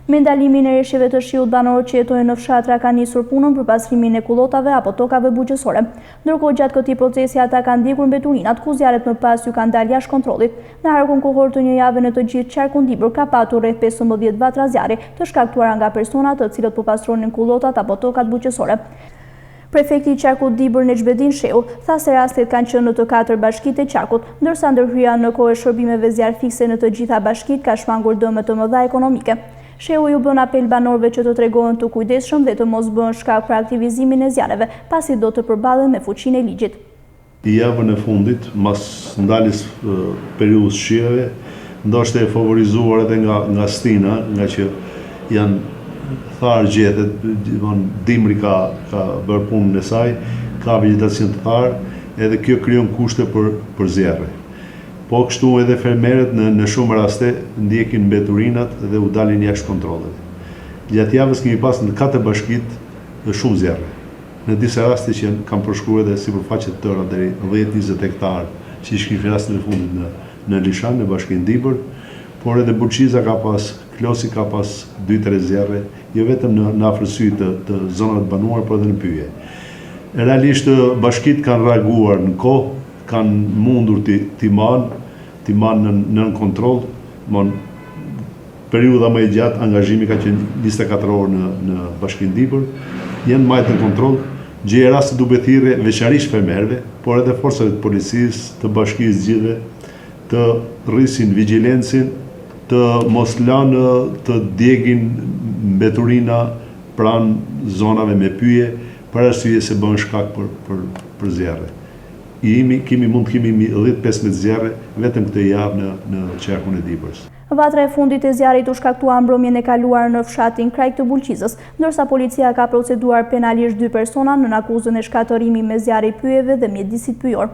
Me ndalimin e reshjeve të shiut banor që jetojnë në fshatra ka nisur punën për pastrimin e kullotave apo tokave bujqësore. Ndërkohë gjatë këtij procesi ata kanë ndjekur mbeturinat ku zjarret më pas ju kanë dalë jashtë kontrollit. Në harkun kohor të një jave në të gjithë qarkun Dibër ka patur rreth 15 vatra zjarri të shkaktuara nga persona të cilët po pastronin kullotat apo tokat bujqësore. Prefekti i qarkut Dibër Nexhbedin Shehu tha se rastet kanë qenë në të 4 bashkitë e qarkut, ndërsa ndërhyja në kohë shërbimeve zjarr fikse në të gjitha bashkitë ka shmangur dëme të mëdha ekonomike. Shehu ju bën apel banorëve që të tregohen të kujdesshëm dhe të mos bëhen shkak për aktivizimin e zjarreve, pasi do të përballen me fuqinë e ligjit. Javën e fundit, mas ndaljes periudhës shijeve, ndoshta e favorizuar edhe nga Stina, nga që janë tharë gjethet, Dimri ka bërë punën e saj, ka vegetacion të tharë, edhe kjo krijon kushte për zjarre. Po kështu edhe fermerët në shumë raste ndjekin mbeturinat dhe u dalin jashtë kontrolleve. Gjatë javës kemi pas në 4 bashkitë shumë zjarre. Në disa raste që kanë përshkruar edhe sipërfaqe të tëra deri 10-20 hektarë, që ishkin rastin e fundit në Lishan, në bashkinë Dibër, por edhe Burqiza ka pas, Klosi ka pas 2-3 zjarre, jo vetëm në afërsi të zonave të banuara, por edhe në pyje. Realisht bashkitë kanë reaguar në kohë, kanë mundur t'i manë në kontroll, periudha më e gjatë angazhimi ka qenë 24 orë në bashkinë Dibër, janë majtë në kontroll, gjeje raste duke thirrje veçanërisht fermerëve, por edhe forcave të policisë, të bashkisë gjithëve, të rrisin vigjilencin, të mos lanë të djegin mbeturina pranë zonave me pyje, për arsye se bën shkak për zjarre. Kemi 10-15 zjarre vetëm këtë javë në qarkun e Dibërës. Vatra e fundit e zjarrit u shkaktua mbrëmjen e kaluar në fshatin Krajk të Bulqizës, ndërsa policia ka proceduar penalisht 2 persona në akuzën e shkatërimit me zjarre pyjeve dhe mjedisit pyjor.